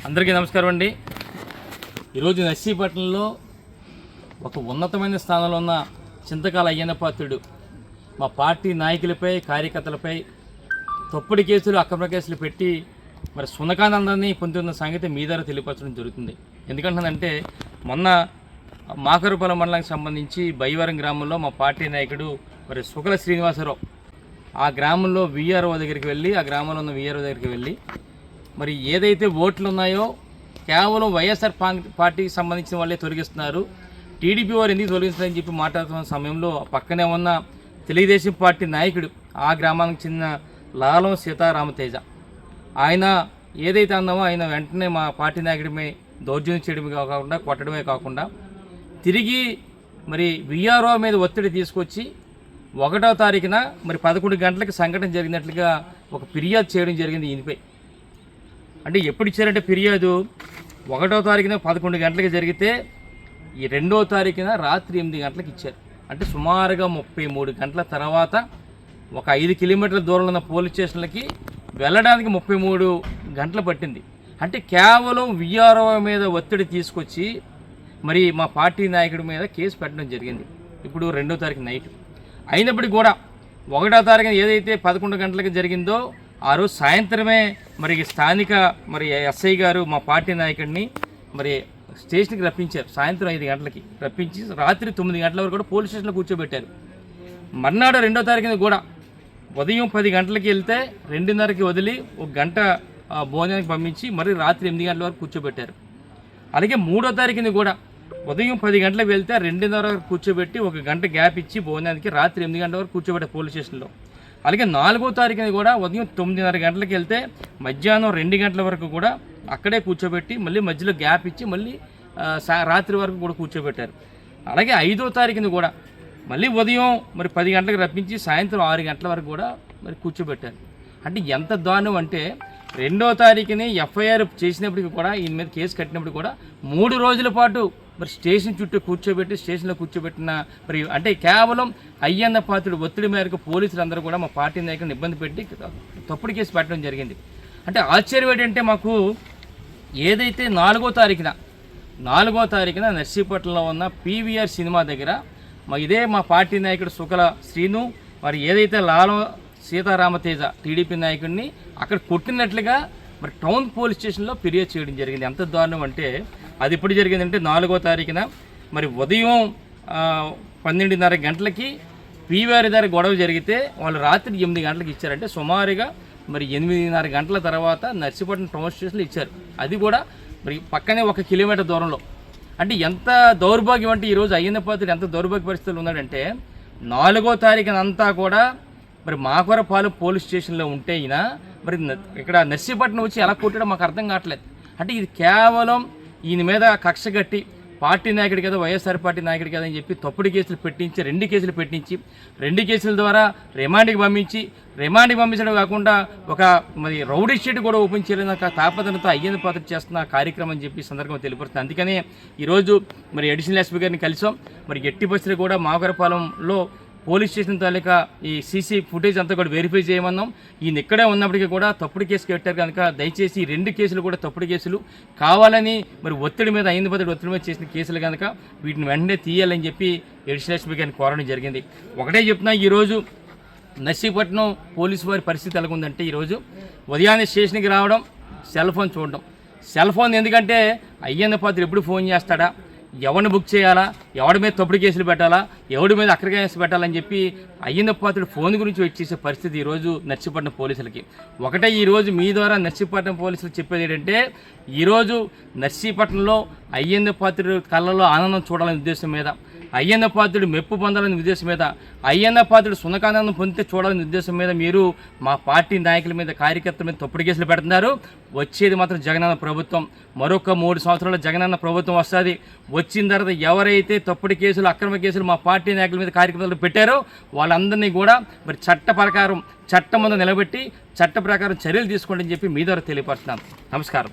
అందరికీ నమస్కారం అండి. ఈరోజు నర్సీపట్నంలో ఒక ఉన్నతమైన స్థానంలో ఉన్న చింతకాల అయ్యన్న పాత్రుడు మా పార్టీ నాయకులపై కార్యకర్తలపై తప్పుడు కేసులు అక్రమ కేసులు పెట్టి మరి సునకానందాన్ని పొందుతున్న సంగతి మీ ద్వారా తెలియపరచడం జరుగుతుంది. ఎందుకంటే మొన్న మాకరుపల్లి మండలానికి సంబంధించి బైవరం గ్రామంలో మా పార్టీ నాయకుడు మరి సుకల శ్రీనివాసరావు ఆ గ్రామంలో వీఆర్ఓ దగ్గరికి వెళ్ళి ఆ గ్రామంలో ఉన్న వీఆర్ఓ దగ్గరికి వెళ్ళి మరి ఏదైతే ఓట్లు ఉన్నాయో కేవలం వైఎస్ఆర్ పార్టీకి సంబంధించిన వాళ్ళే తొలగిస్తున్నారు, టీడీపీ వారు ఎందుకు తొలగిస్తారని చెప్పి మాట్లాడుతున్న సమయంలో పక్కనే ఉన్న తెలుగుదేశం పార్టీ నాయకుడు ఆ గ్రామానికి చెందిన లాలం సీతారామతేజ ఆయన ఏదైతే అందామో ఆయన వెంటనే మా పార్టీ నాయకుడిపై దౌర్జన్యం చేయడమే కాకుండా కొట్టడమే కాకుండా తిరిగి మరి వీఆర్ఓ మీద ఒత్తిడి తీసుకొచ్చి 1వ తారీఖున మరి 11 గంటలకు సంఘటన జరిగినట్లుగా ఒక ఫిర్యాదు చేయడం జరిగింది. ఈయనపై అంటే ఎప్పుడు ఇచ్చారంటే ఫిర్యాదు 1వ తారీఖున 11 గంటలకు జరిగితే ఈ 2వ తారీఖున రాత్రి 8 గంటలకు ఇచ్చారు. అంటే సుమారుగా 33 గంటల తర్వాత ఒక 5 కిలోమీటర్ల దూరంలో ఉన్న పోలీస్ స్టేషన్లకి వెళ్ళడానికి 33 గంటలు పట్టింది. అంటే కేవలం వీఆర్ఓ మీద ఒత్తిడి తీసుకొచ్చి మరి మా పార్టీ నాయకుడి మీద కేసు పెట్టడం జరిగింది. ఇప్పుడు 2వ తారీఖు నైట్ అయినప్పటికీ కూడా 1వ తారీఖున ఏదైతే 11 గంటలకు జరిగిందో ఆ రోజు సాయంత్రమే మరి స్థానిక మరి ఎస్ఐ గారు మా పార్టీ నాయకుడిని మరి స్టేషన్కి రప్పించారు. సాయంత్రం 5 గంటలకి రప్పించి రాత్రి 9 గంటల వరకు కూడా పోలీస్ స్టేషన్లో కూర్చోబెట్టారు. మర్నాడు 2వ తారీఖున కూడా ఉదయం 10 గంటలకి వెళ్తే 2:30కి వదిలి 1 గంట భోజనానికి పంపించి మరి రాత్రి 8 గంటల వరకు కూర్చోబెట్టారు. అలాగే 3వ తారీఖున కూడా ఉదయం 10 గంటలకు వెళ్తే 2:30 వరకు కూర్చోబెట్టి 1 గంట గ్యాప్ ఇచ్చి భోజనానికి రాత్రి 8 గంటల వరకు కూర్చోబెట్టారు పోలీస్ స్టేషన్లో. అలాగే 4వ తారీఖున కూడా ఉదయం 9:30 గంటలకు వెళ్తే మధ్యాహ్నం 2 గంటల వరకు కూడా అక్కడే కూర్చోబెట్టి మళ్ళీ మధ్యలో గ్యాప్ ఇచ్చి మళ్ళీ రాత్రి వరకు కూడా కూర్చోబెట్టారు. అలాగే 5వ తారీఖున కూడా మళ్ళీ ఉదయం మరి 10 గంటలకు రప్పించి సాయంత్రం 6 గంటల వరకు కూడా మరి కూర్చోబెట్టారు. అంటే ఎంత దారుణం అంటే 2వ తారీఖుని ఎఫ్ఐఆర్ చేసినప్పటికీ కూడా ఈయన మీద కేసు కట్టినప్పుడు కూడా 3 రోజుల పాటు మరి స్టేషన్ చుట్టూ కూర్చోబెట్టి స్టేషన్లో కూర్చోబెట్టిన మరి అంటే కేవలం అయ్యన్న పాత్రుడు ఒత్తిడి మేరకు పోలీసులు అందరూ కూడా మా పార్టీ నాయకులను ఇబ్బంది పెట్టి తప్పుడు కేసు పెట్టడం జరిగింది. అంటే ఆశ్చర్యం ఏంటంటే మాకు ఏదైతే 4వ తారీఖున నర్సీపట్నంలో ఉన్న పీవీఆర్ సినిమా దగ్గర ఇదే మా పార్టీ నాయకుడు సుకల శ్రీను మరి ఏదైతే లాలం సీతారామతేజ టీడీపీ నాయకుడిని అక్కడ కొట్టినట్లుగా మరి టౌన్ పోలీస్ స్టేషన్లో ఫిర్యాదు చేయడం జరిగింది. ఎంత దారుణం అంటే అది ఎప్పుడు జరిగిందంటే 4వ తారీఖున మరి ఉదయం 12:30 గంటలకి పీవీఆర్ దగ్గర గొడవ జరిగితే వాళ్ళు రాత్రి 8 గంటలకు ఇచ్చారంటే సుమారుగా మరి 8:30 గంటల తర్వాత నర్సీపట్నం టౌన్ స్టేషన్లో ఇచ్చారు. అది కూడా మరి పక్కనే 1 కిలోమీటర్ దూరంలో. అంటే ఎంత దౌర్భాగ్యం అంటే ఈరోజు అయ్యన్న పాత్రుడు ఎంత దౌర్భాగ్య పరిస్థితులు ఉన్నాడంటే 4వ తారీఖున అంతా కూడా మరి మాకరపాలెం పోలీస్ స్టేషన్లో ఉంటే ఈయన మరి ఇక్కడ నర్సీపట్నం వచ్చి ఎలా కొట్టడం మాకు అర్థం కావట్లేదు. అంటే ఇది కేవలం ఈయన మీద కక్ష కట్టి పార్టీ నాయకుడి కదా వైఎస్ఆర్ పార్టీ నాయకుడి కదా అని చెప్పి తప్పుడు కేసులు పెట్టించి 2 కేసులు పెట్టించి 2 కేసుల ద్వారా రిమాండ్కి పంపించడం కాకుండా ఒక మరి రౌడీ షీట్ కూడా ఓపెన్ చేయలేని తాపత్రయంతో అయ్యన్న పాత్రుడు చేస్తున్న కార్యక్రమం అని చెప్పి సందర్భంగా తెలియపడుతుంది. అందుకనే ఈరోజు మరి అడిషనల్ ఎస్పీ గారిని కలిసాం. మరి ఎట్టి పరిస్థితులు కూడా మాకరపాలెంలో పోలీస్ స్టేషన్ తాలూకా ఈ సీసీ ఫుటేజ్ అంతా కూడా వెరిఫై చేయమన్నాం. ఈయన ఇక్కడే ఉన్నప్పటికీ కూడా తప్పుడు కేసు పెట్టారు కనుక దయచేసి 2 కేసులు కూడా తప్పుడు కేసులు కావాలని మరి ఒత్తిడి మీద అయ్యన్న పాత్రుడు ఒత్తిడి మీద చేసిన కేసులు కనుక వీటిని వెంటనే తీయాలని చెప్పి అడిషనల్ ఎస్పీ గారిని కోరడం జరిగింది. ఒకటే చెప్తున్నా, ఈరోజు నర్సీపట్నం పోలీసు వారి పరిస్థితి ఎలాగుందంటే ఈరోజు ఉదయాన్నే స్టేషన్కి రావడం, సెల్ ఫోన్ చూడడం. సెల్ ఫోన్ ఎందుకంటే అయ్యన్న పాత్రుడు ఎప్పుడు ఫోన్ చేస్తాడా, ఎవరిని బుక్ చేయాలా, ఎవడి మీద తప్పుడు కేసులు పెట్టాలా, ఎవడి మీద అక్రమ కేసు పెట్టాలని చెప్పి అయ్యన్న పాత్రుడు ఫోన్ గురించి వెయిట్ చేసే పరిస్థితి ఈరోజు నర్సీపట్నం పోలీసులకి. ఒకటే ఈరోజు మీ ద్వారా నర్సీపట్నం పోలీసులు చెప్పేది ఏంటంటే ఈరోజు నర్సీపట్నంలో అయ్యన్న పాత్రుడు కళ్ళలో ఆనందం చూడాలనే ఉద్దేశం మీద, అయ్యన్న పాత్రుడు మెప్పు పొందాలనే ఉద్దేశం మీద, అయ్యన్న పాత్రుడు సునకానందం పొందితే చూడాలనే ఉద్దేశం మీద మీరు మా పార్టీ నాయకుల మీద కార్యకర్తల మీద తప్పుడు కేసులు పెడుతున్నారు. వచ్చేది మాత్రం జగనన్న ప్రభుత్వం. మరొక 3 సంవత్సరాల జగనన్న ప్రభుత్వం వస్తుంది. వచ్చిన తర్వాత ఎవరైతే తప్పుడు కేసులు అక్రమ కేసులు మా పార్టీ నాయకుల మీద కార్యకర్తలు పెట్టారో వాళ్ళందరినీ కూడా మరి చట్టం ముందు నిలబెట్టి చట్ట ప్రకారం చర్యలు తీసుకోండి అని చెప్పి మీ ద్వారా తెలియపరుస్తున్నాను. నమస్కారం.